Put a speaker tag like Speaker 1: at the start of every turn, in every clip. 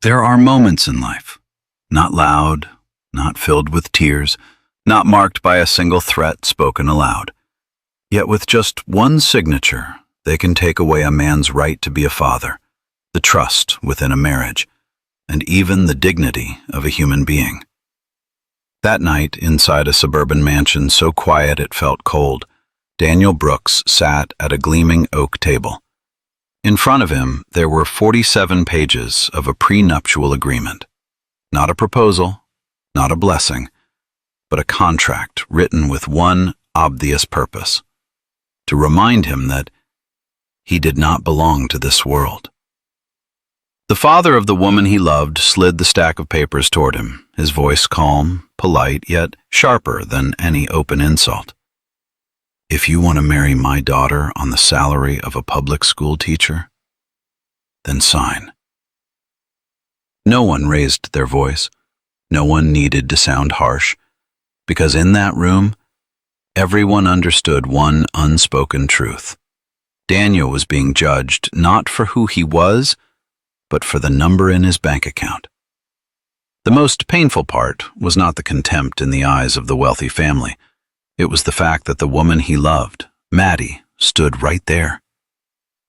Speaker 1: There are moments in life, not loud, not filled with tears, not marked by a single threat spoken aloud. Yet with just one signature, they can take away a man's right to be a father, the trust within a marriage, and even the dignity of a human being. That night, inside a suburban mansion so quiet it felt cold, Daniel Brooks sat at a gleaming oak table. In front of him, there were 47 pages of a prenuptial agreement. Not a proposal, not a blessing, but a contract written with one obvious purpose: to remind him that he did not belong to this world. The father of the woman he loved slid the stack of papers toward him, his voice calm, polite, yet sharper than any open insult. If you want to marry my daughter on the salary of a public school teacher, then sign. No one raised their voice. No one needed to sound harsh, because in that room, everyone understood one unspoken truth. Daniel was being judged not for who he was, but for the number in his bank account. The most painful part was not the contempt in the eyes of the wealthy family. It was the fact that the woman he loved, Maddie, stood right there,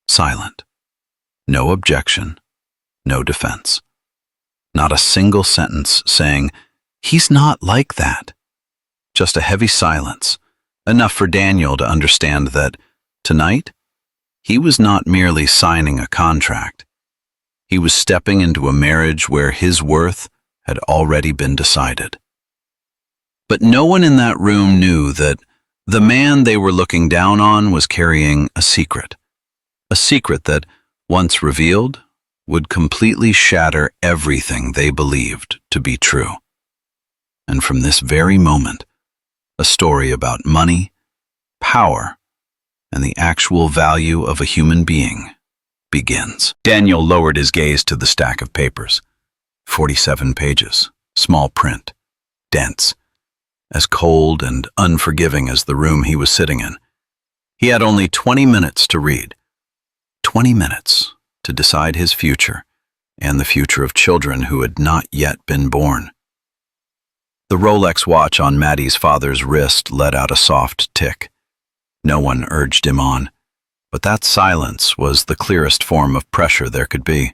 Speaker 1: silent. No objection, no defense. Not a single sentence saying, "He's not like that." Just a heavy silence, enough for Daniel to understand that, tonight, he was not merely signing a contract. He was stepping into a marriage where his worth had already been decided. But no one in that room knew that the man they were looking down on was carrying a secret that, once revealed, would completely shatter everything they believed to be true. And from this very moment, a story about money, power, and the actual value of a human being begins. Daniel lowered his gaze to the stack of papers. 47 pages, small print, dense, as cold and unforgiving as the room he was sitting in. He had only 20 minutes to read. 20 minutes to decide his future and the future of children who had not yet been born. The Rolex watch on Maddie's father's wrist let out a soft tick. No one urged him on, but that silence was the clearest form of pressure there could be.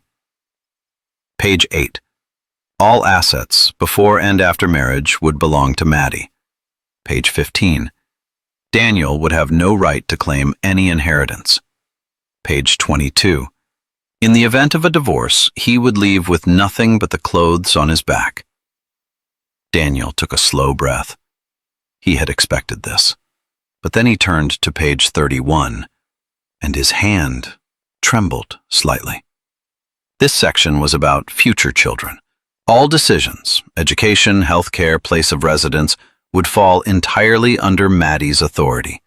Speaker 1: Page 8. All assets, before and after marriage, would belong to Maddie. Page 15. Daniel would have no right to claim any inheritance. Page 22. In the event of a divorce, he would leave with nothing but the clothes on his back. Daniel took a slow breath. He had expected this. But then he turned to page 31, and his hand trembled slightly. This section was about future children. All decisions, education, healthcare, place of residence, would fall entirely under Maddie's authority.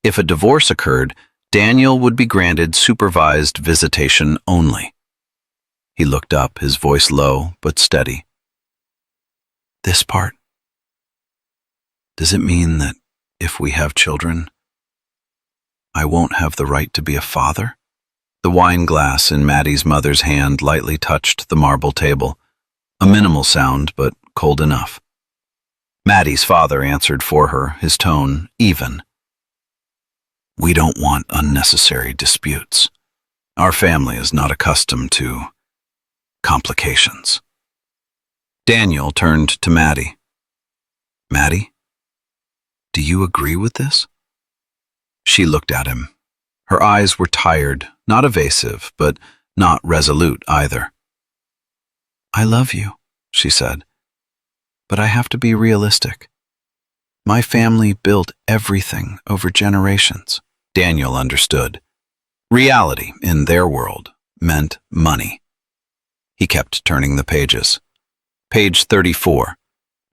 Speaker 1: If a divorce occurred, Daniel would be granted supervised visitation only. He looked up, his voice low but steady. This part? Does it mean that if we have children, I won't have the right to be a father? The wine glass in Maddie's mother's hand lightly touched the marble table. A minimal sound, but cold enough. Maddie's father answered for her, his tone even. We don't want unnecessary disputes. Our family is not accustomed to complications. Daniel turned to Maddie. Maddie, do you agree with this? She looked at him. Her eyes were tired, not evasive, but not resolute either. I love you, she said, but I have to be realistic. My family built everything over generations. Daniel understood. Reality, in their world, meant money. He kept turning the pages. Page 34.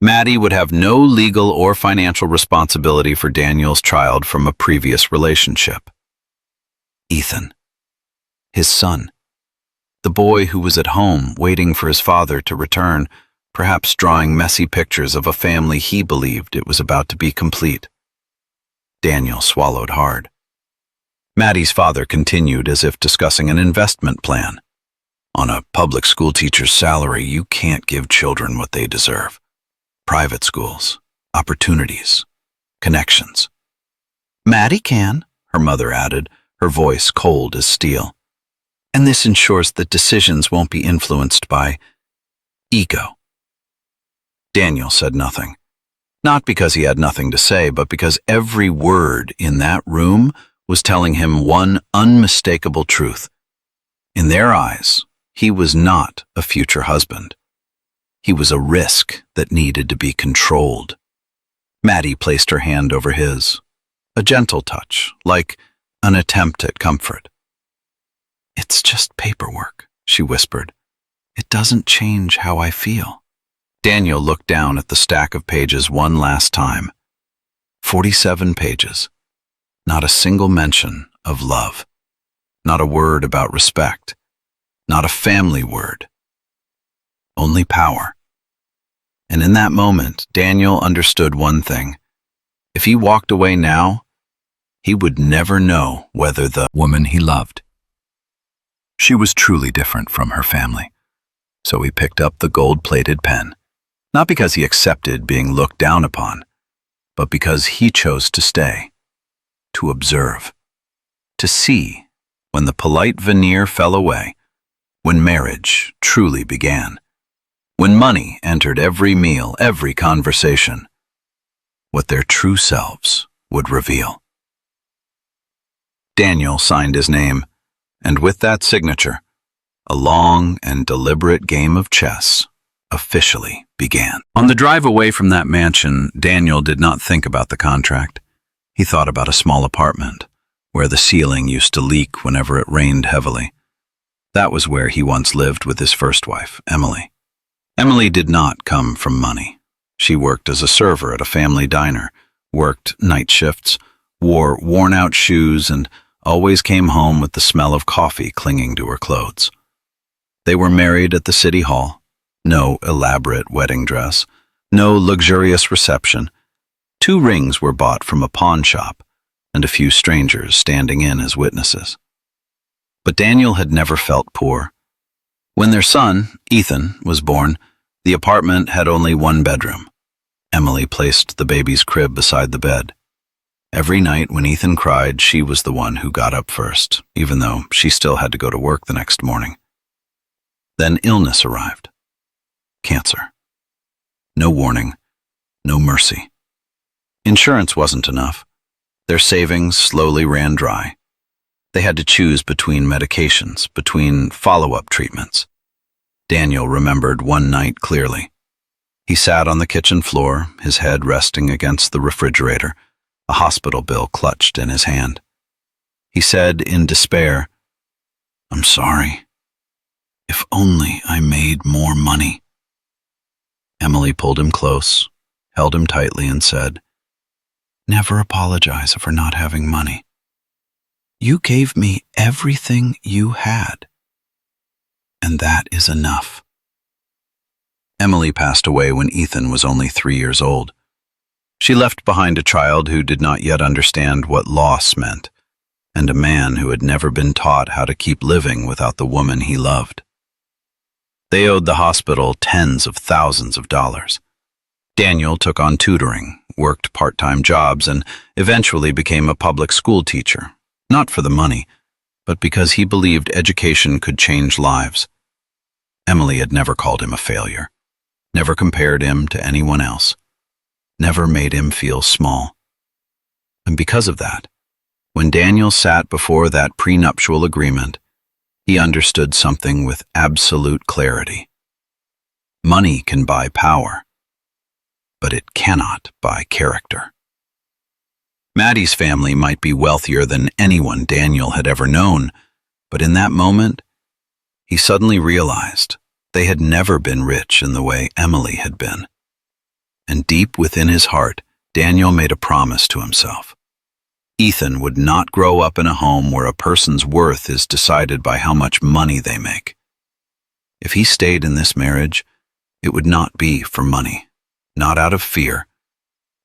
Speaker 1: Maddie would have no legal or financial responsibility for Daniel's child from a previous relationship. Ethan, his son, the boy who was at home waiting for his father to return, perhaps drawing messy pictures of a family he believed it was about to be complete. Daniel swallowed hard. Maddie's father continued as if discussing an investment plan. On a public school teacher's salary, you can't give children what they deserve. Private schools, opportunities, connections. Maddie can, her mother added, her voice cold as steel. And this ensures that decisions won't be influenced by ego. Daniel said nothing. Not because he had nothing to say, but because every word in that room was telling him one unmistakable truth. In their eyes, he was not a future husband. He was a risk that needed to be controlled. Maddie placed her hand over his, a gentle touch, like an attempt at comfort. "It's just paperwork," she whispered. "It doesn't change how I feel." Daniel looked down at the stack of pages one last time. 47 pages. Not a single mention of love. Not a word about respect. Not a family word. Only power. And in that moment, Daniel understood one thing. If he walked away now, he would never know whether the woman he loved. She was truly different from her family. So he picked up the gold-plated pen, not because he accepted being looked down upon, but because he chose to stay, to observe, to see when the polite veneer fell away, when marriage truly began, when money entered every meal, every conversation, what their true selves would reveal. Daniel signed his name, and with that signature, a long and deliberate game of chess officially began. On the drive away from that mansion, Daniel did not think about the contract. He thought about a small apartment, where the ceiling used to leak whenever it rained heavily. That was where he once lived with his first wife, Emily. Emily did not come from money. She worked as a server at a family diner, worked night shifts, wore worn-out shoes, and always came home with the smell of coffee clinging to her clothes. They were married at the city hall. No elaborate wedding dress, no luxurious reception. 2 rings were bought from a pawn shop, and a few strangers standing in as witnesses. But Daniel had never felt poor. When their son, Ethan, was born, the apartment had only 1 bedroom. Emily placed the baby's crib beside the bed. Every night when Ethan cried, she was the one who got up first, even though she still had to go to work the next morning. Then illness arrived. Cancer. No warning, no mercy. Insurance wasn't enough. Their savings slowly ran dry. They had to choose between medications, between follow-up treatments. Daniel remembered one night clearly. He sat on the kitchen floor, his head resting against the refrigerator, a hospital bill clutched in his hand. He said in despair, "I'm sorry. If only I made more money." Emily pulled him close, held him tightly, and said, "Never apologize for not having money. You gave me everything you had, and that is enough." Emily passed away when Ethan was only 3 years old. She left behind a child who did not yet understand what loss meant, and a man who had never been taught how to keep living without the woman he loved. They owed the hospital tens of thousands of dollars. Daniel took on tutoring, worked part-time jobs, and eventually became a public school teacher, not for the money, but because he believed education could change lives. Emily had never called him a failure, never compared him to anyone else, never made him feel small. And because of that, when Daniel sat before that prenuptial agreement, he understood something with absolute clarity. Money can buy power, but it cannot buy character. Maddie's family might be wealthier than anyone Daniel had ever known, but in that moment, he suddenly realized they had never been rich in the way Emily had been. And deep within his heart, Daniel made a promise to himself. Ethan would not grow up in a home where a person's worth is decided by how much money they make. If he stayed in this marriage, it would not be for money, not out of fear,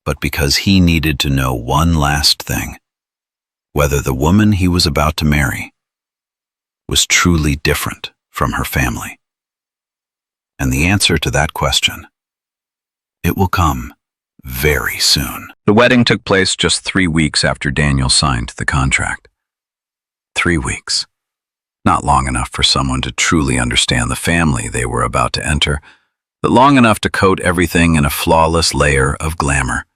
Speaker 1: but because he needed to know one last thing: whether the woman he was about to marry was truly different from her family? And the answer to that question, it will come very soon. The wedding took place just 3 weeks after Daniel signed the contract. 3 weeks. Not long enough for someone to truly understand the family they were about to enter, but long enough to coat everything in a flawless layer of glamour.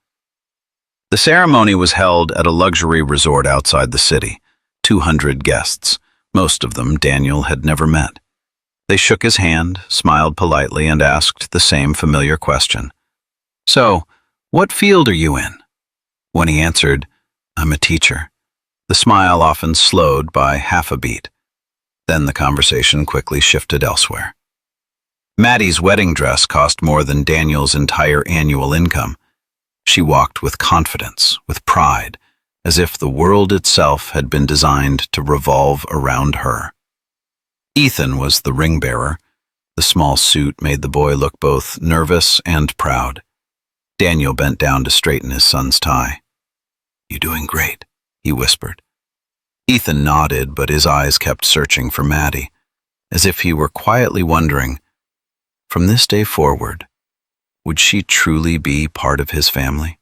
Speaker 1: The ceremony was held at a luxury resort outside the city. 200 guests, most of them Daniel had never met. They shook his hand, smiled politely, and asked the same familiar question. "So, what field are you in?" When he answered, "I'm a teacher," the smile often slowed by half a beat. Then the conversation quickly shifted elsewhere. Maddie's wedding dress cost more than Daniel's entire annual income. She walked with confidence, with pride, as if the world itself had been designed to revolve around her. Ethan was the ring bearer. The small suit made the boy look both nervous and proud. Daniel bent down to straighten his son's tie. "You're doing great," he whispered. Ethan nodded, but his eyes kept searching for Maddie, as if he were quietly wondering, from this day forward, would she truly be part of his family?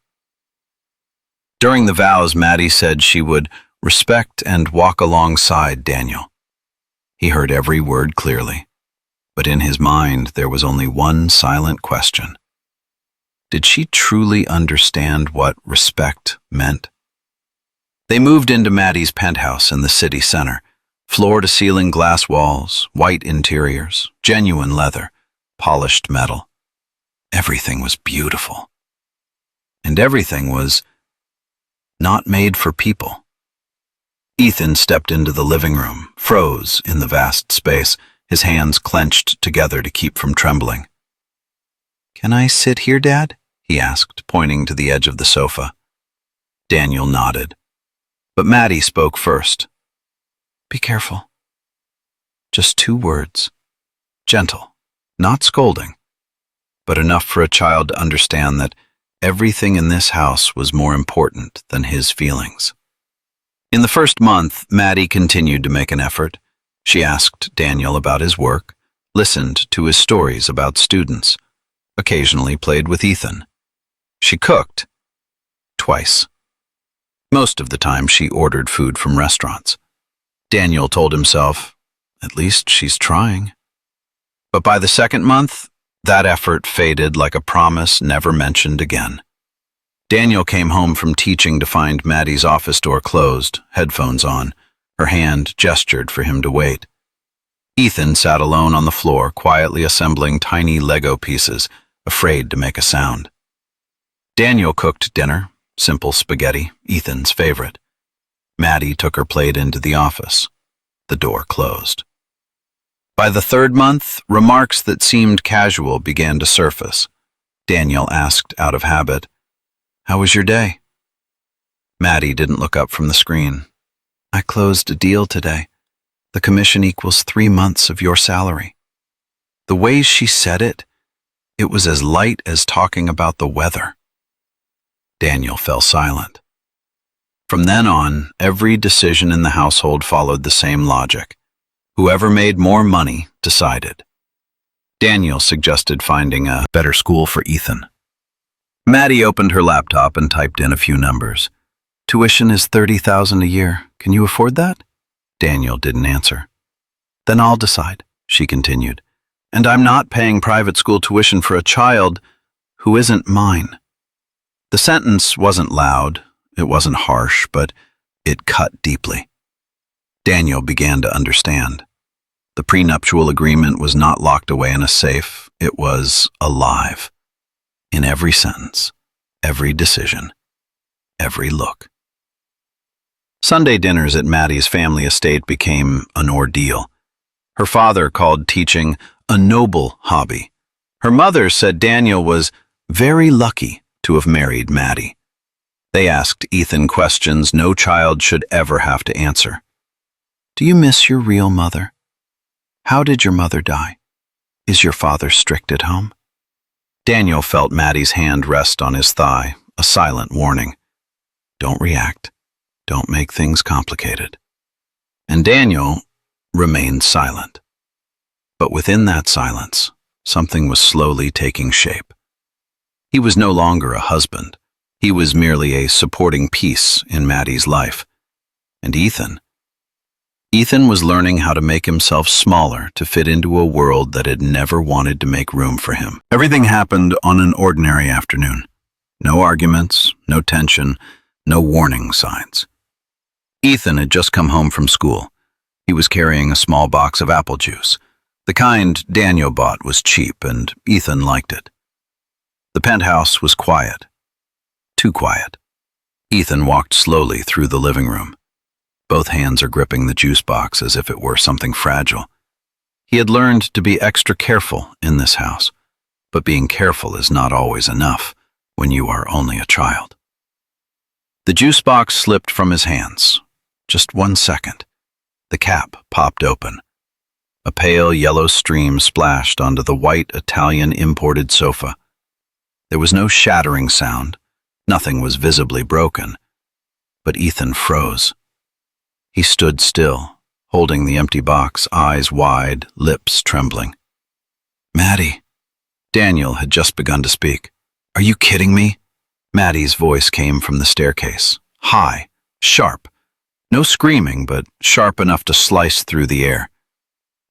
Speaker 1: During the vows, Maddie said she would respect and walk alongside Daniel. He heard every word clearly, but in his mind there was only one silent question. Did she truly understand what respect meant? They moved into Maddie's penthouse in the city center. Floor-to-ceiling glass walls, white interiors, genuine leather, polished metal. Everything was beautiful. And everything was not made for people. Ethan stepped into the living room, froze in the vast space, his hands clenched together to keep from trembling. "Can I sit here, Dad?" he asked, pointing to the edge of the sofa. Daniel nodded, but Maddie spoke first. "Be careful." Just 2 words. Gentle, not scolding, but enough for a child to understand that everything in this house was more important than his feelings. In the first month, Maddie continued to make an effort. She asked Daniel about his work, listened to his stories about students, occasionally played with Ethan. She cooked. Twice. Most of the time she ordered food from restaurants. Daniel told himself, at least she's trying. But by the second month, that effort faded like a promise never mentioned again. Daniel came home from teaching to find Maddie's office door closed, headphones on. Her hand gestured for him to wait. Ethan sat alone on the floor, quietly assembling tiny Lego pieces, afraid to make a sound. Daniel cooked dinner, simple spaghetti, Ethan's favorite. Maddie took her plate into the office. The door closed. By the third month, remarks that seemed casual began to surface. Daniel asked out of habit, "How was your day?" Maddie didn't look up from the screen. "I closed a deal today. The commission equals 3 months of your salary." The way she said it, it was as light as talking about the weather. Daniel fell silent. From then on, every decision in the household followed the same logic. Whoever made more money decided. Daniel suggested finding a better school for Ethan. Maddie opened her laptop and typed in a few numbers. "Tuition is $30,000 a year. Can you afford that?" Daniel didn't answer. "Then I'll decide," she continued. "And I'm not paying private school tuition for a child who isn't mine." The sentence wasn't loud, it wasn't harsh, but it cut deeply. Daniel began to understand. The prenuptial agreement was not locked away in a safe, it was alive. In every sentence, every decision, every look. Sunday dinners at Maddie's family estate became an ordeal. Her father called teaching a noble hobby. Her mother said Daniel was very lucky to have married Maddie. They asked Ethan questions no child should ever have to answer. "Do you miss your real mother? How did your mother die? Is your father strict at home?" Daniel felt Maddie's hand rest on his thigh, a silent warning. Don't react. Don't make things complicated. And Daniel remained silent. But within that silence, something was slowly taking shape. He was no longer a husband. He was merely a supporting piece in Maddie's life. And Ethan was learning how to make himself smaller to fit into a world that had never wanted to make room for him. Everything happened on an ordinary afternoon. No arguments, no tension, no warning signs. Ethan had just come home from school. He was carrying a small box of apple juice. The kind Daniel bought was cheap, and Ethan liked it. The penthouse was quiet. Too quiet. Ethan walked slowly through the living room. Both hands are gripping the juice box as if it were something fragile. He had learned to be extra careful in this house, but being careful is not always enough when you are only a child. The juice box slipped from his hands. Just 1 second. The cap popped open. A pale yellow stream splashed onto the white Italian imported sofa. There was no shattering sound. Nothing was visibly broken. But Ethan froze. He stood still, holding the empty box, eyes wide, lips trembling. "Maddie." Daniel had just begun to speak. "Are you kidding me?" Maddie's voice came from the staircase, high, sharp. No screaming, but sharp enough to slice through the air.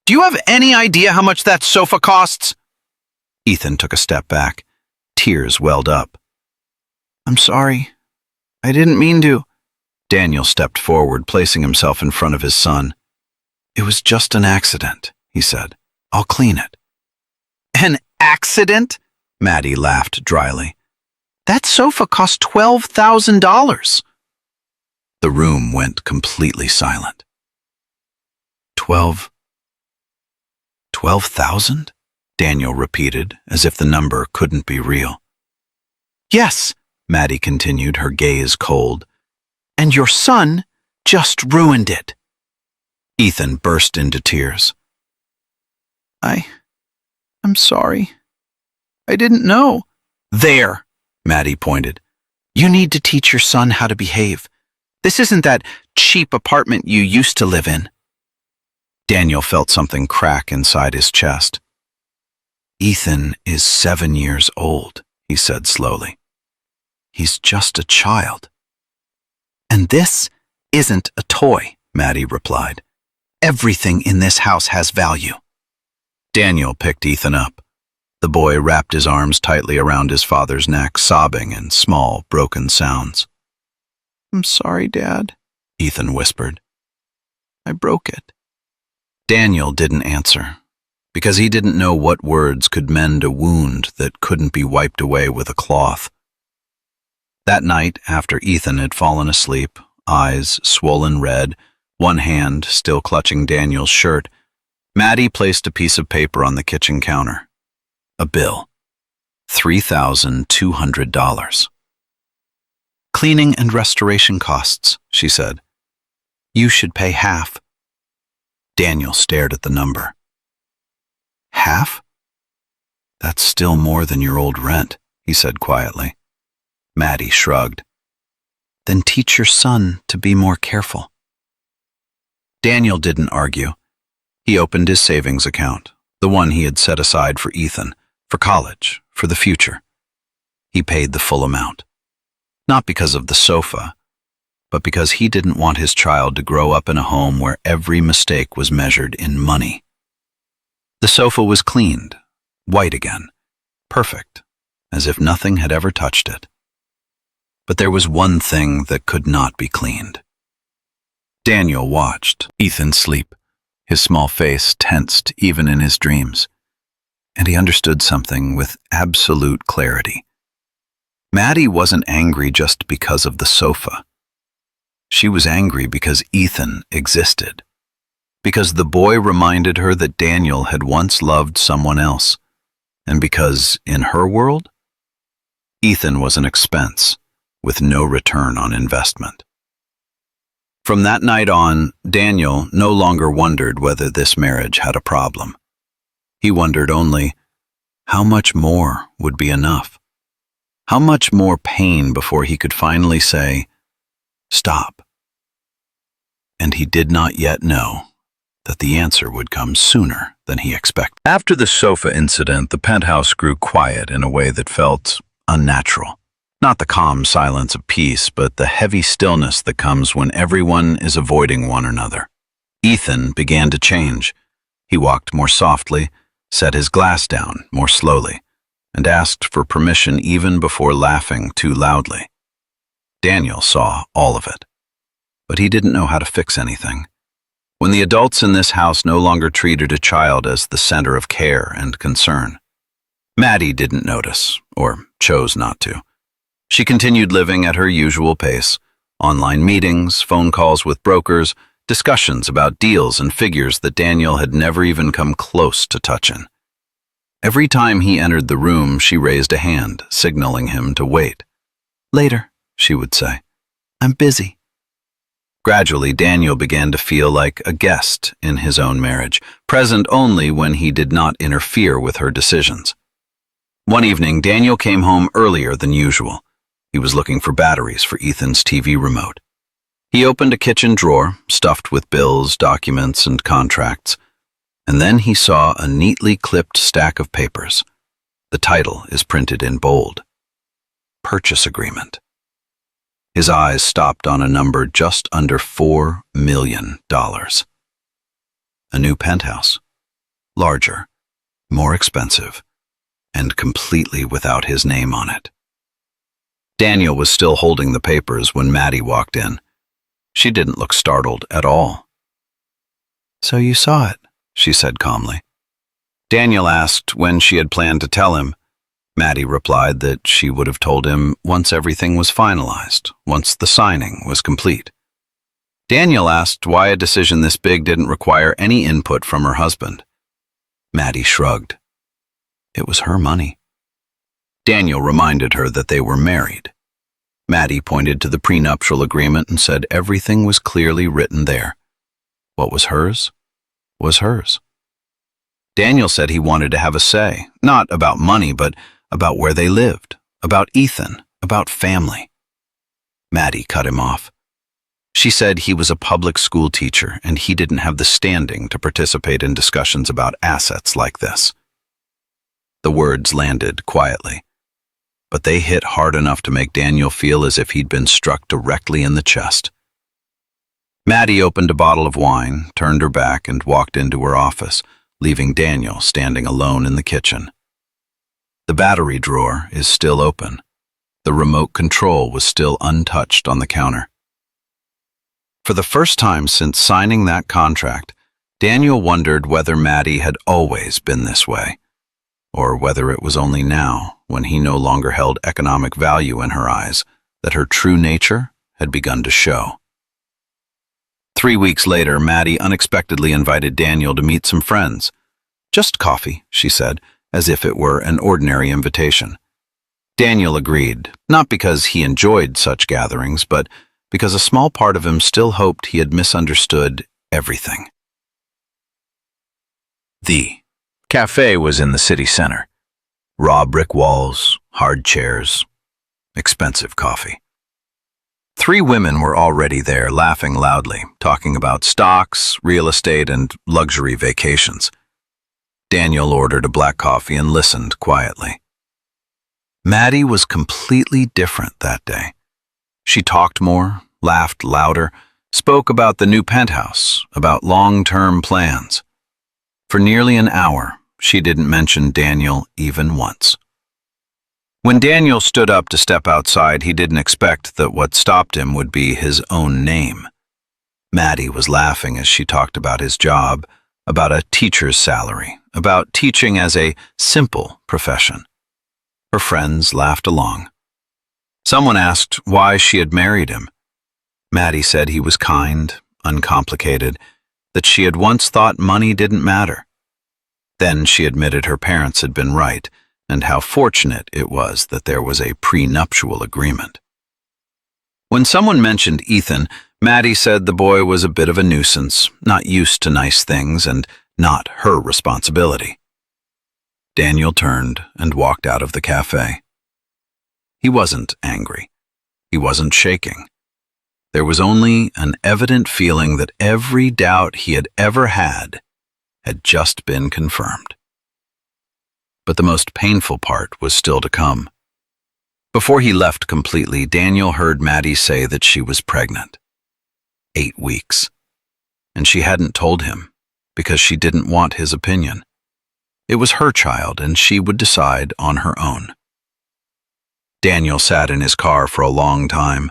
Speaker 1: "Do you have any idea how much that sofa costs?" Ethan took a step back. Tears welled up. "I'm sorry. I didn't mean to." Daniel stepped forward, placing himself in front of his son. "It was just an accident," he said. "I'll clean it." "An accident?" Maddie laughed dryly. "That sofa cost $12,000. The room went completely silent. 12,000? Daniel repeated, as if the number couldn't be real. "Yes," Maddie continued, her gaze cold. "And your son just ruined it." Ethan burst into tears. I'm sorry. I didn't know." "There," Maddie pointed. "You need to teach your son how to behave. This isn't that cheap apartment you used to live in." Daniel felt something crack inside his chest. "Ethan is 7 years old," he said slowly. "He's just a child." "And this isn't a toy," Maddie replied. "Everything in this house has value." Daniel picked Ethan up. The boy wrapped his arms tightly around his father's neck, sobbing in small, broken sounds. "I'm sorry, Dad," Ethan whispered. "I broke it." Daniel didn't answer, because he didn't know what words could mend a wound that couldn't be wiped away with a cloth. That night, after Ethan had fallen asleep, eyes swollen red, one hand still clutching Daniel's shirt, Maddie placed a piece of paper on the kitchen counter. A bill. $3,200. "Cleaning and restoration costs," she said. "You should pay half." Daniel stared at the number. "Half? That's still more than your old rent," he said quietly. Maddie shrugged. "Then teach your son to be more careful." Daniel didn't argue. He opened his savings account, the one he had set aside for Ethan, for college, for the future. He paid the full amount. Not because of the sofa, but because he didn't want his child to grow up in a home where every mistake was measured in money. The sofa was cleaned, white again, perfect, as if nothing had ever touched it. But there was one thing that could not be cleaned. Daniel watched Ethan sleep, his small face tensed even in his dreams, and he understood something with absolute clarity. Maddie wasn't angry just because of the sofa. She was angry because Ethan existed, because the boy reminded her that Daniel had once loved someone else, and because, in her world, Ethan was an expense with no return on investment. From that night on, Daniel no longer wondered whether this marriage had a problem. He wondered only, how much more would be enough? How much more pain before he could finally say, "Stop"? And he did not yet know that the answer would come sooner than he expected. After the sofa incident, the penthouse grew quiet in a way that felt unnatural. Not the calm silence of peace, but the heavy stillness that comes when everyone is avoiding one another. Ethan began to change. He walked more softly, set his glass down more slowly, and asked for permission even before laughing too loudly. Daniel saw all of it, but he didn't know how to fix anything. When the adults in this house no longer treated a child as the center of care and concern. Maddie didn't notice, or chose not to. She continued living at her usual pace, online meetings, phone calls with brokers, discussions about deals and figures that Daniel had never even come close to touching. Every time he entered the room, she raised a hand, signaling him to wait. "Later," she would say. "I'm busy." Gradually, Daniel began to feel like a guest in his own marriage, present only when he did not interfere with her decisions. One evening, Daniel came home earlier than usual. He was looking for batteries for Ethan's TV remote. He opened a kitchen drawer, stuffed with bills, documents, and contracts, and then he saw a neatly clipped stack of papers. The title is printed in bold. Purchase agreement. His eyes stopped on a number just under $4 million. A new penthouse. Larger, more expensive, and completely without his name on it. Daniel was still holding the papers when Maddie walked in. She didn't look startled at all. "So you saw it," she said calmly. Daniel asked when she had planned to tell him. Maddie replied that she would have told him once everything was finalized, once the signing was complete. Daniel asked why a decision this big didn't require any input from her husband. Maddie shrugged. It was her money. Daniel reminded her that they were married. Maddie pointed to the prenuptial agreement and said everything was clearly written there. What was hers was hers. Daniel said he wanted to have a say, not about money, but about where they lived, about Ethan, about family. Maddie cut him off. She said he was a public school teacher and he didn't have the standing to participate in discussions about assets like this. The words landed quietly, but they hit hard enough to make Daniel feel as if he'd been struck directly in the chest. Maddie opened a bottle of wine, turned her back, and walked into her office, leaving Daniel standing alone in the kitchen. The battery drawer is still open. The remote control was still untouched on the counter. For the first time since signing that contract, Daniel wondered whether Maddie had always been this way, or whether it was only now, when he no longer held economic value in her eyes, that her true nature had begun to show. 3 weeks later, Maddie unexpectedly invited Daniel to meet some friends. "Just coffee," she said, as if it were an ordinary invitation. Daniel agreed, not because he enjoyed such gatherings, but because a small part of him still hoped he had misunderstood everything. The cafe was in the city center. Raw brick walls, hard chairs, expensive coffee. 3 women were already there, laughing loudly, talking about stocks, real estate, and luxury vacations. Daniel ordered a black coffee and listened quietly. Maddie was completely different that day. She talked more, laughed louder, spoke about the new penthouse, about long-term plans. For nearly an hour, she didn't mention Daniel even once. When Daniel stood up to step outside, he didn't expect that what stopped him would be his own name. Maddie was laughing as she talked about his job, about a teacher's salary, about teaching as a simple profession. Her friends laughed along. Someone asked why she had married him. Maddie said he was kind, uncomplicated, that she had once thought money didn't matter. Then she admitted her parents had been right, and how fortunate it was that there was a prenuptial agreement. When someone mentioned Ethan, Maddie said the boy was a bit of a nuisance, not used to nice things, and not her responsibility. Daniel turned and walked out of the cafe. He wasn't angry. He wasn't shaking. There was only an evident feeling that every doubt he had ever had had just been confirmed. But the most painful part was still to come. Before he left completely, Daniel heard Maddie say that she was pregnant. 8 weeks. And she hadn't told him because she didn't want his opinion. It was her child, and she would decide on her own. Daniel sat in his car for a long time.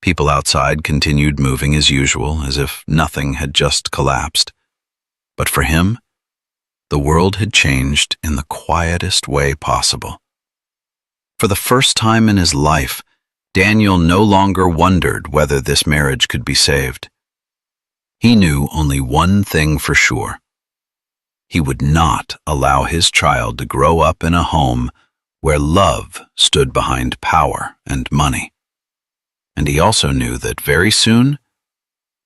Speaker 1: People outside continued moving as usual, as if nothing had just collapsed. But for him, the world had changed in the quietest way possible. For the first time in his life, Daniel no longer wondered whether this marriage could be saved. He knew only one thing for sure. He would not allow his child to grow up in a home where love stood behind power and money. And he also knew that very soon,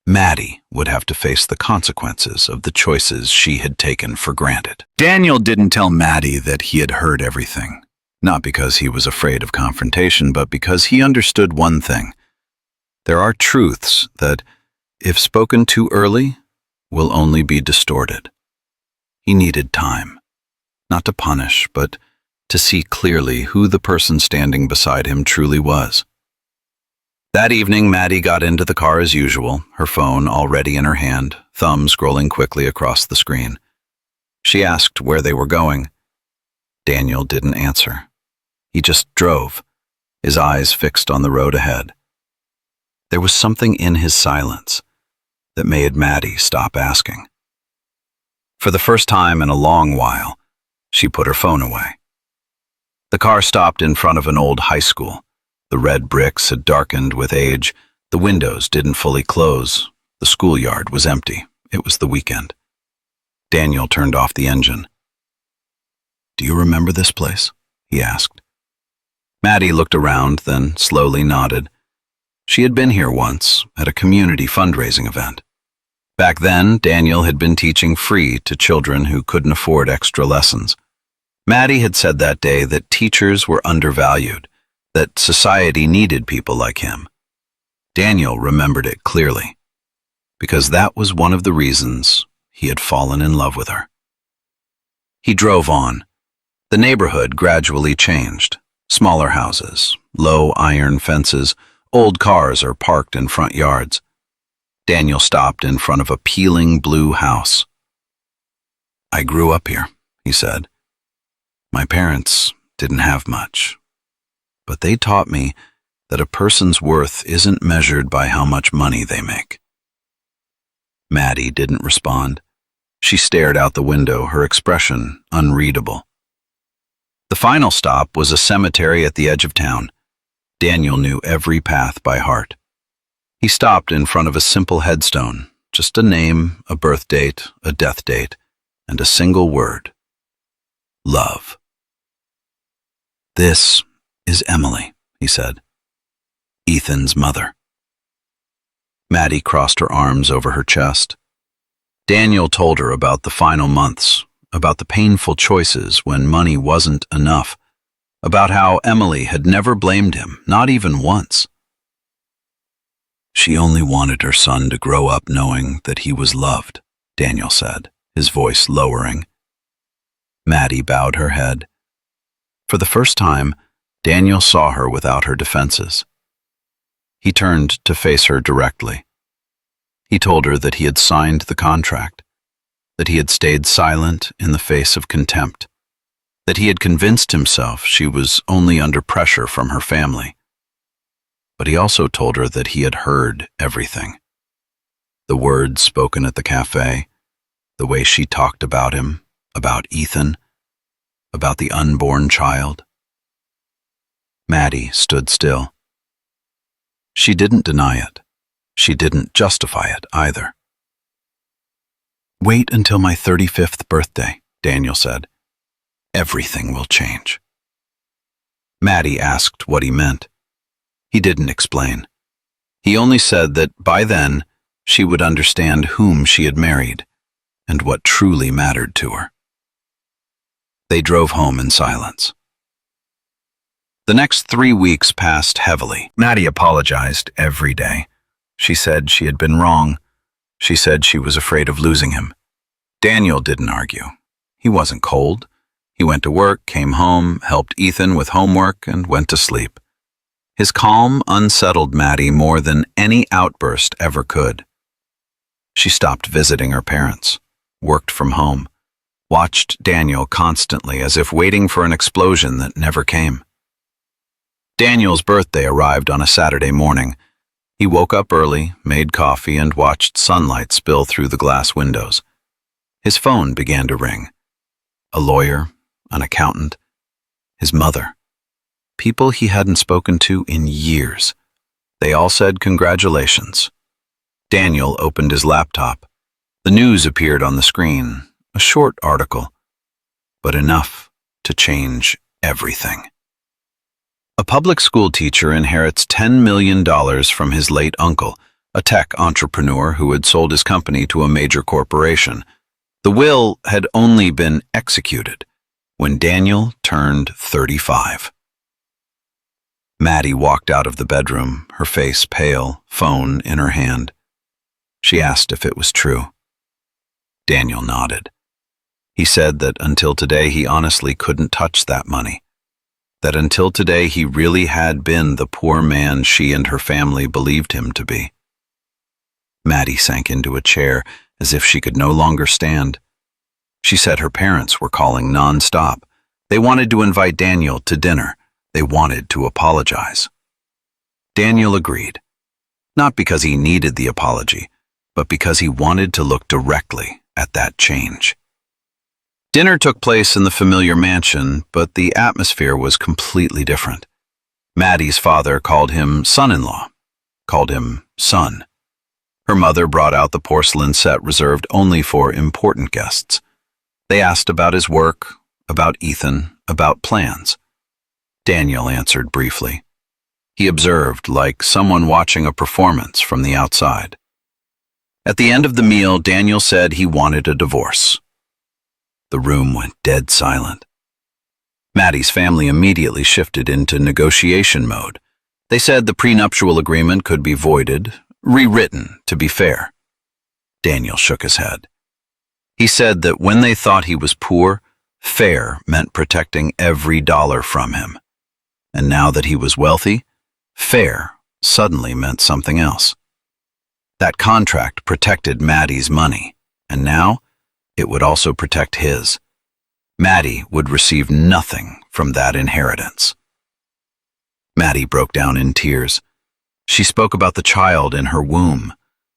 Speaker 1: Maddie would have to face the consequences of the choices she had taken for granted. Daniel didn't tell Maddie that he had heard everything, not because he was afraid of confrontation, but because he understood one thing. There are truths that, if spoken too early, will only be distorted. He needed time, not to punish, but to see clearly who the person standing beside him truly was. That evening, Maddie got into the car as usual, her phone already in her hand, thumb scrolling quickly across the screen. She asked where they were going. Daniel didn't answer. He just drove, his eyes fixed on the road ahead. There was something in his silence that made Maddie stop asking. For the first time in a long while, she put her phone away. The car stopped in front of an old high school. The red bricks had darkened with age. The windows didn't fully close. The schoolyard was empty. It was the weekend. Daniel turned off the engine. "Do you remember this place?" he asked. Maddie looked around, then slowly nodded. She had been here once, at a community fundraising event. Back then, Daniel had been teaching free to children who couldn't afford extra lessons. Maddie had said that day that teachers were undervalued, that society needed people like him. Daniel remembered it clearly, because that was one of the reasons he had fallen in love with her. He drove on. The neighborhood gradually changed. Smaller houses, low iron fences, old cars are parked in front yards. Daniel stopped in front of a peeling blue house. "I grew up here," he said. "My parents didn't have much, but they taught me that a person's worth isn't measured by how much money they make." Maddie didn't respond. She stared out the window, her expression unreadable. The final stop was a cemetery at the edge of town. Daniel knew every path by heart. He stopped in front of a simple headstone, just a name, a birth date, a death date, and a single word: love. "This is Emily," he said. "Ethan's mother." Maddie crossed her arms over her chest. Daniel told her about the final months, about the painful choices when money wasn't enough, about how Emily had never blamed him, not even once. "She only wanted her son to grow up knowing that he was loved," Daniel said, his voice lowering. Maddie bowed her head. For the first time, Daniel saw her without her defenses. He turned to face her directly. He told her that he had signed the contract, that he had stayed silent in the face of contempt, that he had convinced himself she was only under pressure from her family. But he also told her that he had heard everything. The words spoken at the cafe, the way she talked about him, about Ethan, about the unborn child. Maddie stood still. She didn't deny it. She didn't justify it either. "Wait until my 35th birthday," Daniel said. "Everything will change." Maddie asked what he meant. He didn't explain. He only said that by then she would understand whom she had married and what truly mattered to her. They drove home in silence. The next 3 weeks passed heavily. Maddie apologized every day. She said she had been wrong. She said she was afraid of losing him. Daniel didn't argue. He wasn't cold. He went to work, came home, helped Ethan with homework, and went to sleep. His calm unsettled Maddie more than any outburst ever could. She stopped visiting her parents, worked from home, watched Daniel constantly as if waiting for an explosion that never came. Daniel's birthday arrived on a Saturday morning. He woke up early, made coffee, and watched sunlight spill through the glass windows. His phone began to ring. A lawyer, an accountant, his mother. People he hadn't spoken to in years. They all said congratulations. Daniel opened his laptop. The news appeared on the screen, a short article, but enough to change everything. A public school teacher inherits $10 million from his late uncle, a tech entrepreneur who had sold his company to a major corporation. The will had only been executed when Daniel turned 35. Maddie walked out of the bedroom, her face pale, phone in her hand. She asked if it was true. Daniel nodded. He said that until today he honestly couldn't touch that money. That until today he really had been the poor man she and her family believed him to be. Maddie sank into a chair as if she could no longer stand. She said her parents were calling non-stop. They wanted to invite Daniel to dinner. They wanted to apologize. Daniel agreed, not because he needed the apology, but because he wanted to look directly at that change. Dinner took place in the familiar mansion, but the atmosphere was completely different. Maddie's father called him son-in-law, called him son. Her mother brought out the porcelain set reserved only for important guests. They asked about his work, about Ethan, about plans. Daniel answered briefly. He observed, like someone watching a performance from the outside. At the end of the meal, Daniel said he wanted a divorce. The room went dead silent. Maddie's family immediately shifted into negotiation mode. They said the prenuptial agreement could be voided, rewritten to be fair. Daniel shook his head. He said that when they thought he was poor, fair meant protecting every dollar from him. And now that he was wealthy, fair suddenly meant something else. That contract protected Maddie's money, and now it would also protect his. Maddie would receive nothing from that inheritance. Maddie broke down in tears. She spoke about the child in her womb.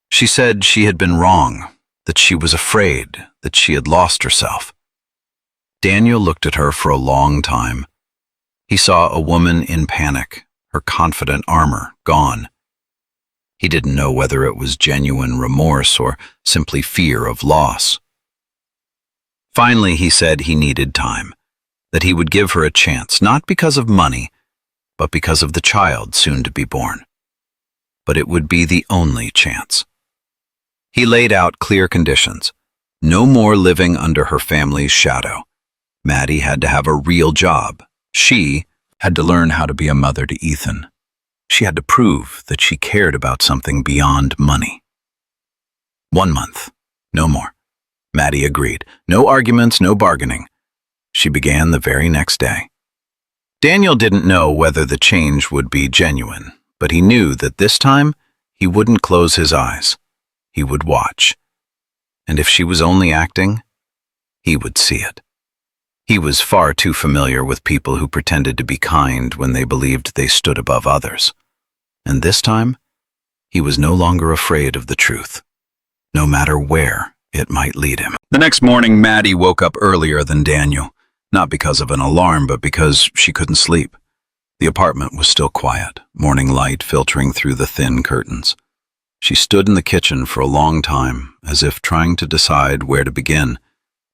Speaker 1: She said she had been wrong, that she was afraid, that she had lost herself. Daniel looked at her for a long time. He saw a woman in panic, her confident armor gone. He didn't know whether it was genuine remorse or simply fear of loss. Finally, he said he needed time, that he would give her a chance, not because of money, but because of the child soon to be born. But it would be the only chance. He laid out clear conditions. No more living under her family's shadow. Maddie had to have a real job. She had to learn how to be a mother to Ethan. She had to prove that she cared about something beyond money. 1 month, no more. Maddie agreed. No arguments, no bargaining. She began the very next day. Daniel didn't know whether the change would be genuine, but he knew that this time he wouldn't close his eyes. He would watch. And if she was only acting, he would see it. He was far too familiar with people who pretended to be kind when they believed they stood above others. And this time, he was no longer afraid of the truth, no matter where it might lead him. The next morning, Maddie woke up earlier than Daniel, not because of an alarm, but because she couldn't sleep. The apartment was still quiet, morning light filtering through the thin curtains. She stood in the kitchen for a long time, as if trying to decide where to begin,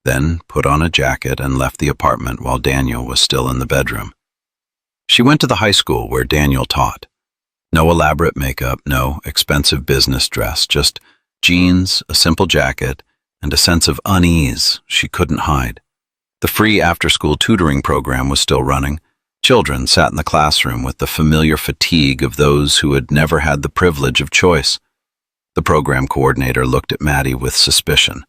Speaker 1: then put on a jacket and left the apartment while Daniel was still in the bedroom. She went to the high school where Daniel taught. No elaborate makeup, no expensive business dress, just jeans, a simple jacket, and a sense of unease she couldn't hide. The free after-school tutoring program was still running. Children sat in the classroom with the familiar fatigue of those who had never had the privilege of choice. The program coordinator looked at Maddie with suspicion.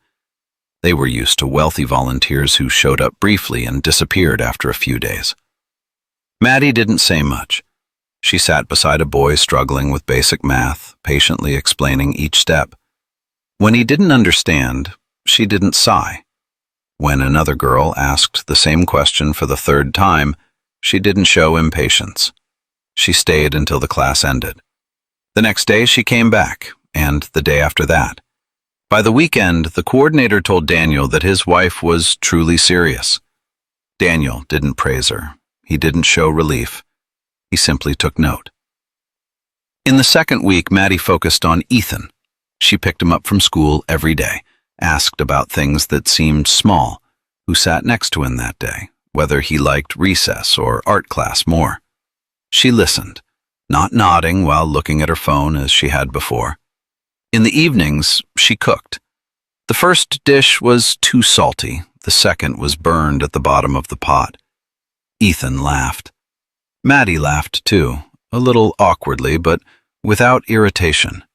Speaker 1: They were used to wealthy volunteers who showed up briefly and disappeared after a few days. Maddie didn't say much. She sat beside a boy struggling with basic math, patiently explaining each step. When he didn't understand, she didn't sigh. When another girl asked the same question for the third time, she didn't show impatience. She stayed until the class ended. The next day she came back, and the day after that. By the weekend, the coordinator told Daniel that his wife was truly serious. Daniel didn't praise her. He didn't show relief. He simply took note. In the second week, Maddie focused on Ethan. She picked him up from school every day, asked about things that seemed small, who sat next to him that day, whether he liked recess or art class more. She listened, not nodding while looking at her phone as she had before. In the evenings, she cooked. The first dish was too salty. The second was burned at the bottom of the pot. Ethan laughed. Maddie laughed too, a little awkwardly, but without irritation.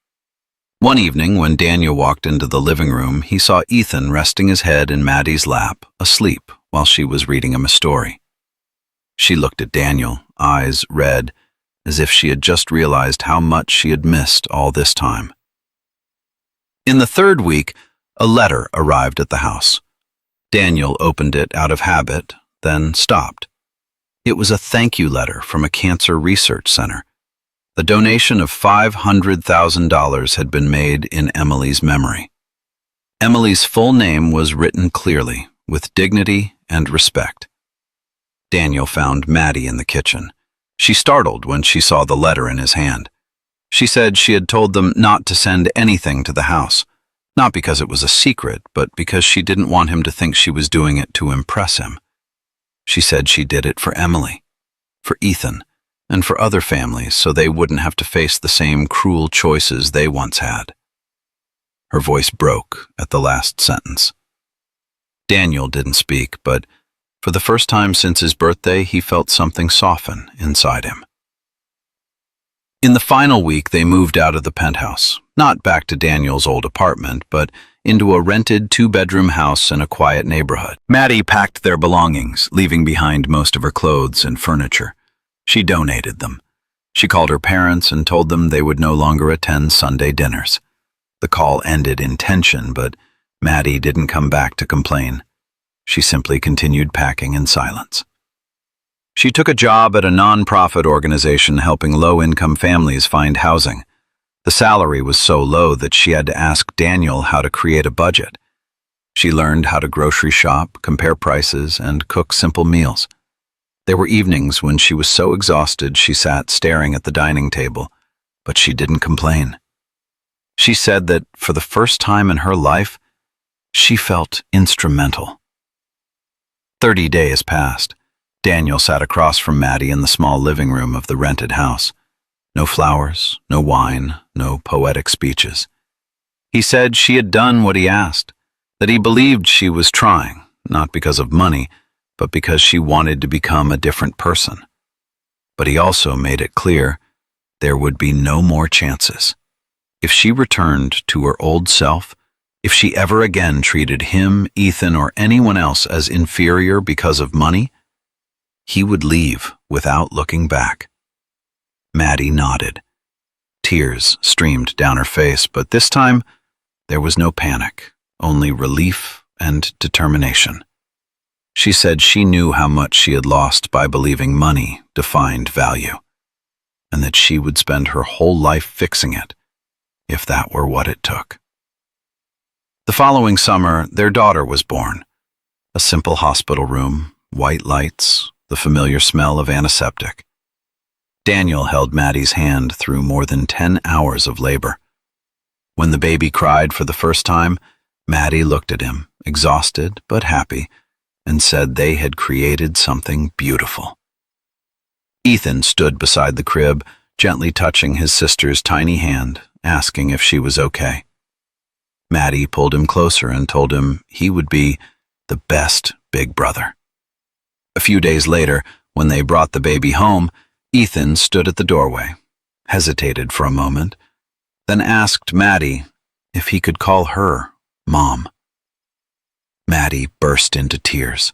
Speaker 1: One evening, when Daniel walked into the living room, he saw Ethan resting his head in Maddie's lap, asleep, while she was reading him a story. She looked at Daniel, eyes red, as if she had just realized how much she had missed all this time. In the third week, a letter arrived at the house. Daniel opened it out of habit, then stopped. It was a thank you letter from a cancer research center. The donation of $500,000 had been made in Emily's memory. Emily's full name was written clearly, with dignity and respect. Daniel found Maddie in the kitchen. She startled when she saw the letter in his hand. She said she had told them not to send anything to the house, not because it was a secret, but because she didn't want him to think she was doing it to impress him. She said she did it for Emily, for Ethan, and for other families so they wouldn't have to face the same cruel choices they once had. Her voice broke at the last sentence. Daniel didn't speak, but for the first time since his birthday, he felt something soften inside him. In the final week, they moved out of the penthouse, not back to Daniel's old apartment, but into a rented two-bedroom house in a quiet neighborhood. Maddie packed their belongings, leaving behind most of her clothes and furniture. She donated them. She called her parents and told them they would no longer attend Sunday dinners. The call ended in tension, but Maddie didn't come back to complain. She simply continued packing in silence. She took a job at a non-profit organization helping low-income families find housing. The salary was so low that she had to ask Daniel how to create a budget. She learned how to grocery shop, compare prices, and cook simple meals. There were evenings when she was so exhausted she sat staring at the dining table, but she didn't complain. She said that for the first time in her life, she felt instrumental. 30 days passed. Daniel sat across from Maddie in the small living room of the rented house. No flowers, no wine, no poetic speeches. He said she had done what he asked, that he believed she was trying, not because of money, but because she wanted to become a different person. But he also made it clear there would be no more chances. If she returned to her old self, if she ever again treated him, Ethan, or anyone else as inferior because of money, he would leave without looking back. Maddie nodded. Tears streamed down her face, but this time there was no panic, only relief and determination. She said she knew how much she had lost by believing money defined value, and that she would spend her whole life fixing it, if that were what it took. The following summer, their daughter was born. A simple hospital room, white lights, the familiar smell of antiseptic. Daniel held Maddie's hand through more than 10 hours of labor. When the baby cried for the first time, Maddie looked at him, exhausted but happy, and said they had created something beautiful. Ethan stood beside the crib, gently touching his sister's tiny hand, asking if she was okay. Maddie pulled him closer and told him he would be the best big brother. A few days later, when they brought the baby home, Ethan stood at the doorway, hesitated for a moment, then asked Maddie if he could call her Mom. Maddie burst into tears.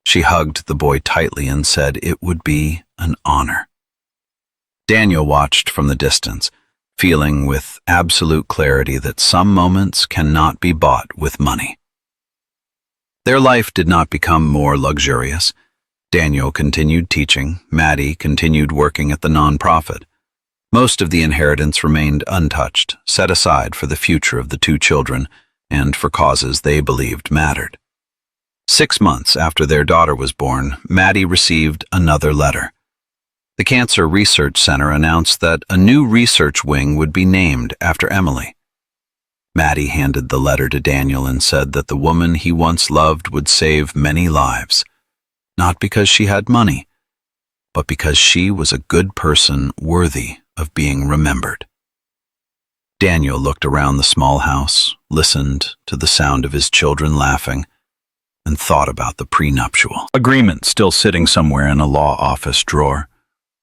Speaker 1: She hugged the boy tightly and said it would be an honor. Daniel watched from the distance, feeling with absolute clarity that some moments cannot be bought with money. Their life did not become more luxurious. Daniel continued teaching, Maddie continued working at the nonprofit. Most of the inheritance remained untouched, set aside for the future of the two children and for causes they believed mattered. 6 months after their daughter was born, Maddie received another letter. The Cancer Research Center announced that a new research wing would be named after Emily. Maddie handed the letter to Daniel and said that the woman he once loved would save many lives, not because she had money, but because she was a good person worthy of being remembered. Daniel looked around the small house, listened to the sound of his children laughing, and thought about the prenuptial agreement still sitting somewhere in a law office drawer.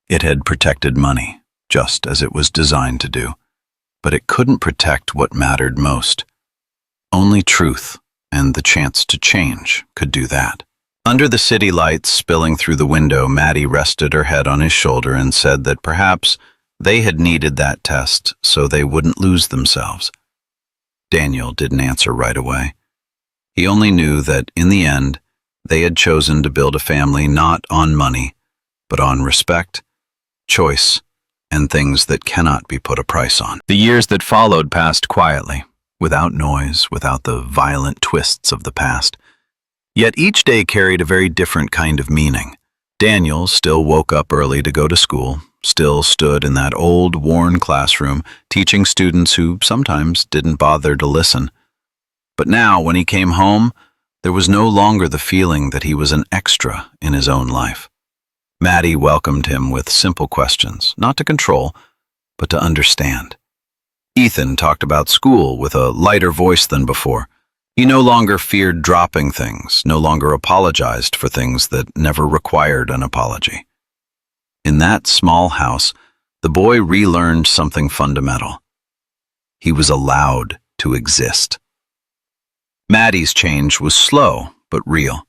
Speaker 1: It had protected money, just as it was designed to do, but it couldn't protect what mattered most. Only truth and the chance to change could do that. Under the city lights spilling through the window, Maddie rested her head on his shoulder and said that perhaps they had needed that test so they wouldn't lose themselves. Daniel didn't answer right away. He only knew that, in the end, they had chosen to build a family not on money, but on respect, choice, and things that cannot be put a price on. The years that followed passed quietly, without noise, without the violent twists of the past. Yet each day carried a very different kind of meaning. Daniel still woke up early to go to school, still stood in that old, worn classroom, teaching students who sometimes didn't bother to listen. But now, when he came home, there was no longer the feeling that he was an extra in his own life. Maddie welcomed him with simple questions, not to control, but to understand. Ethan talked about school with a lighter voice than before. He no longer feared dropping things, no longer apologized for things that never required an apology. In that small house, the boy relearned something fundamental. He was allowed to exist. Maddie's change was slow, but real.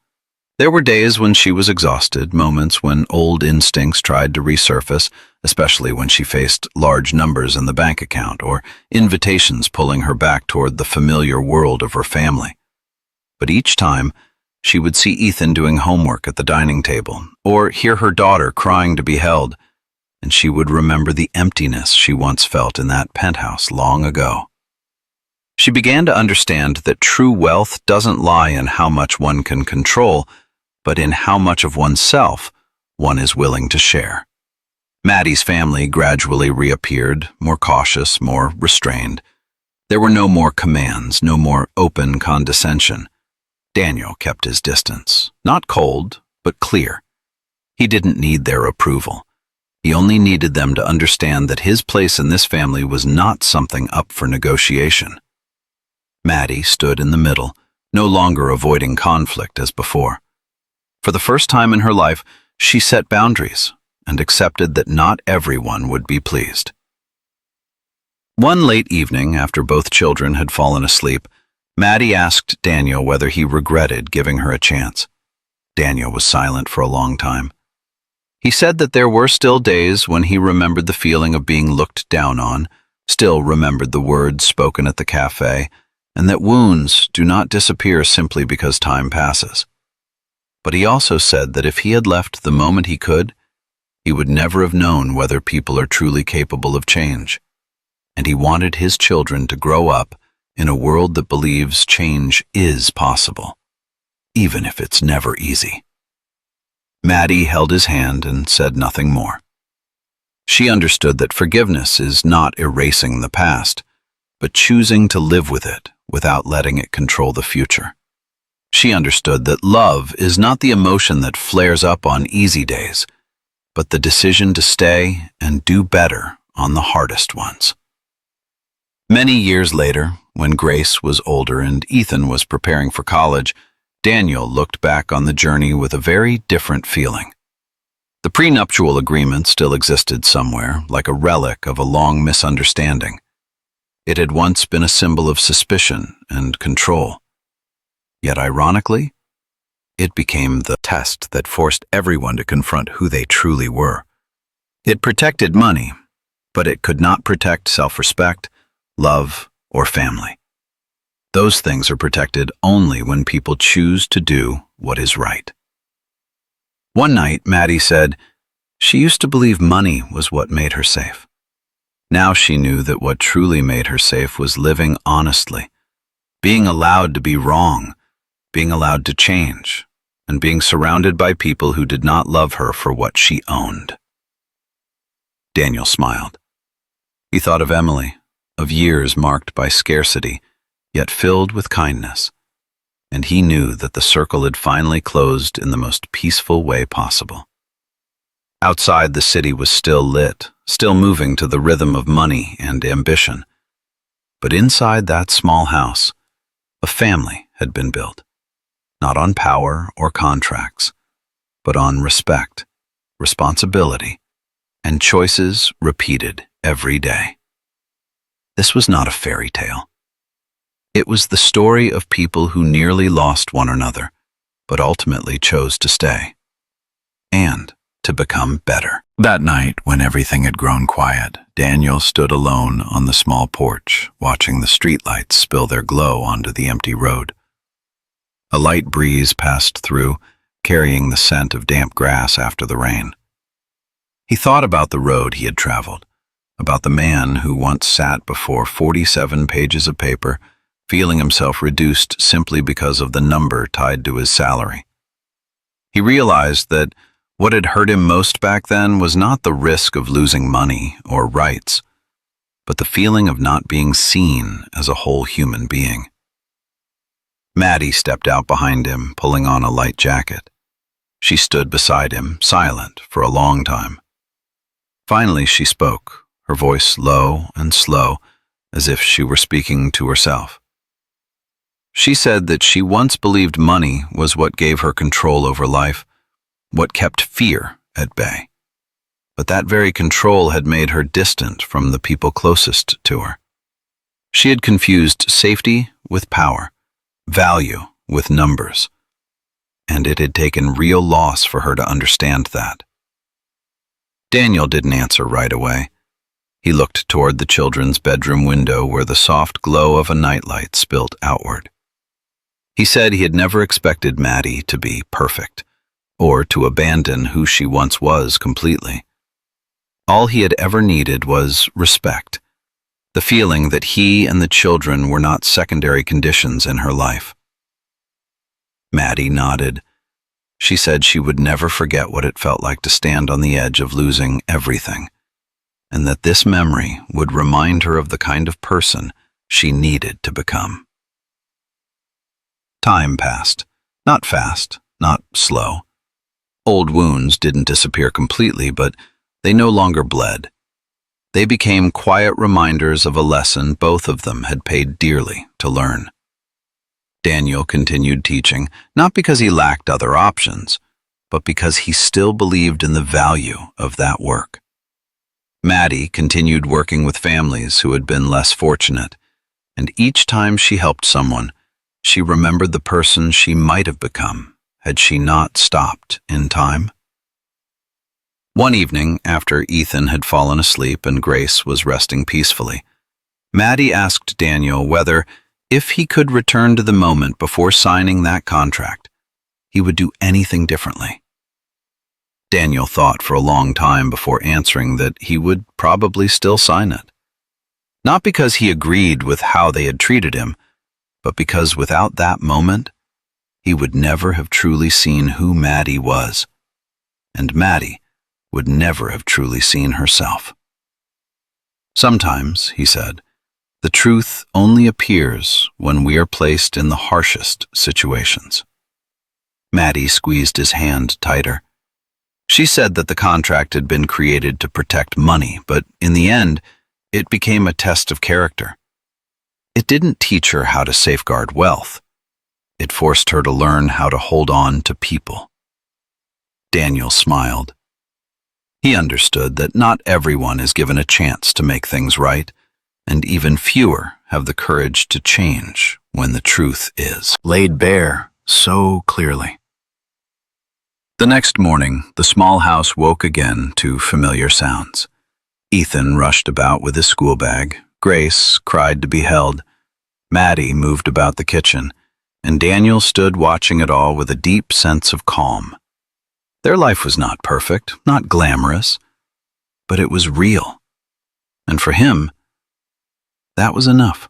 Speaker 1: There were days when she was exhausted, moments when old instincts tried to resurface, especially when she faced large numbers in the bank account or invitations pulling her back toward the familiar world of her family. But each time, she would see Ethan doing homework at the dining table or hear her daughter crying to be held, and she would remember the emptiness she once felt in that penthouse long ago. She began to understand that true wealth doesn't lie in how much one can control, but in how much of oneself one is willing to share. Maddie's family gradually reappeared, more cautious, more restrained. There were no more commands, no more open condescension. Daniel kept his distance, not cold, but clear. He didn't need their approval. He only needed them to understand that his place in this family was not something up for negotiation. Maddie stood in the middle, no longer avoiding conflict as before. For the first time in her life, she set boundaries and accepted that not everyone would be pleased. One late evening, after both children had fallen asleep, Maddie asked Daniel whether he regretted giving her a chance. Daniel was silent for a long time. He said that there were still days when he remembered the feeling of being looked down on, still remembered the words spoken at the cafe, and that wounds do not disappear simply because time passes. But he also said that if he had left the moment he could, he would never have known whether people are truly capable of change. And he wanted his children to grow up in a world that believes change is possible, even if it's never easy. Maddie held his hand and said nothing more. She understood that forgiveness is not erasing the past, but choosing to live with it without letting it control the future. She understood that love is not the emotion that flares up on easy days, but the decision to stay and do better on the hardest ones. Many years later, when Grace was older and Ethan was preparing for college, Daniel looked back on the journey with a very different feeling. The prenuptial agreement still existed somewhere, like a relic of a long misunderstanding. It had once been a symbol of suspicion and control. Yet ironically, it became the test that forced everyone to confront who they truly were. It protected money, but it could not protect self-respect, love, or family. Those things are protected only when people choose to do what is right. One night, Maddie said she used to believe money was what made her safe. Now she knew that what truly made her safe was living honestly, being allowed to be wrong, being allowed to change, and being surrounded by people who did not love her for what she owned. Daniel smiled. He thought of Emily, of years marked by scarcity, yet filled with kindness, and he knew that the circle had finally closed in the most peaceful way possible. Outside, the city was still lit, still moving to the rhythm of money and ambition. But inside that small house, a family had been built, not on power or contracts, but on respect, responsibility, and choices repeated every day. This was not a fairy tale. It was the story of people who nearly lost one another, but ultimately chose to stay, and to become better. That night, when everything had grown quiet, Daniel stood alone on the small porch, watching the streetlights spill their glow onto the empty road. A light breeze passed through, carrying the scent of damp grass after the rain. He thought about the road he had traveled, about the man who once sat before 47 pages of paper, feeling himself reduced simply because of the number tied to his salary. He realized that what had hurt him most back then was not the risk of losing money or rights, but the feeling of not being seen as a whole human being. Maddie stepped out behind him, pulling on a light jacket. She stood beside him, silent, for a long time. Finally, she spoke, her voice low and slow, as if she were speaking to herself. She said that she once believed money was what gave her control over life, what kept fear at bay. But that very control had made her distant from the people closest to her. She had confused safety with power, value with numbers, and it had taken real loss for her to understand that. Daniel didn't answer right away. He looked toward the children's bedroom window where the soft glow of a nightlight spilled outward. He said he had never expected Maddie to be perfect, or to abandon who she once was completely. All he had ever needed was respect, the feeling that he and the children were not secondary conditions in her life. Maddie nodded. She said she would never forget what it felt like to stand on the edge of losing everything, and that this memory would remind her of the kind of person she needed to become. Time passed, not fast, not slow. Old wounds didn't disappear completely, but they no longer bled. They became quiet reminders of a lesson both of them had paid dearly to learn. Daniel continued teaching, not because he lacked other options, but because he still believed in the value of that work. Maddie continued working with families who had been less fortunate, and each time she helped someone, she remembered the person she might have become had she not stopped in time. One evening, after Ethan had fallen asleep and Grace was resting peacefully, Maddie asked Daniel whether, if he could return to the moment before signing that contract, he would do anything differently. Daniel thought for a long time before answering that he would probably still sign it. Not because he agreed with how they had treated him, but because without that moment, he would never have truly seen who Maddie was, and Maddie would never have truly seen herself. Sometimes, he said, the truth only appears when we are placed in the harshest situations. Maddie squeezed his hand tighter. She said that the contract had been created to protect money, but in the end, it became a test of character. It didn't teach her how to safeguard wealth. It forced her to learn how to hold on to people. Daniel smiled. He understood that not everyone is given a chance to make things right, and even fewer have the courage to change when the truth is laid bare so clearly. The next morning, the small house woke again to familiar sounds. Ethan rushed about with his school bag, Grace cried to be held, Maddie moved about the kitchen, and Daniel stood watching it all with a deep sense of calm. Their life was not perfect, not glamorous, but it was real. And for him, that was enough.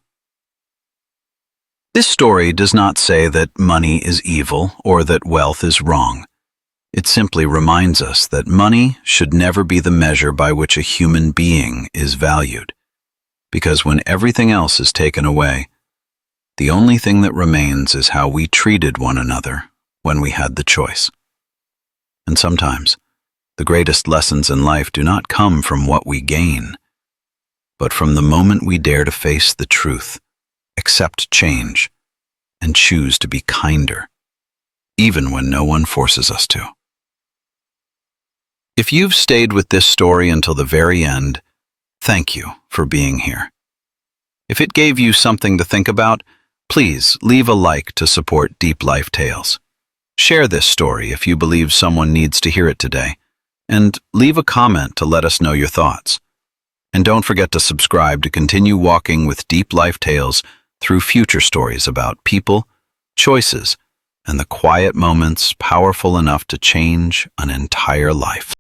Speaker 1: This story does not say that money is evil or that wealth is wrong. It simply reminds us that money should never be the measure by which a human being is valued. Because when everything else is taken away, the only thing that remains is how we treated one another when we had the choice. And sometimes, the greatest lessons in life do not come from what we gain, but from the moment we dare to face the truth, accept change, and choose to be kinder, even when no one forces us to. If you've stayed with this story until the very end, thank you for being here. If it gave you something to think about, please leave a like to support Deep Life Tales. Share this story if you believe someone needs to hear it today, and leave a comment to let us know your thoughts. And don't forget to subscribe to continue walking with Deep Life Tales through future stories about people, choices, and the quiet moments powerful enough to change an entire life.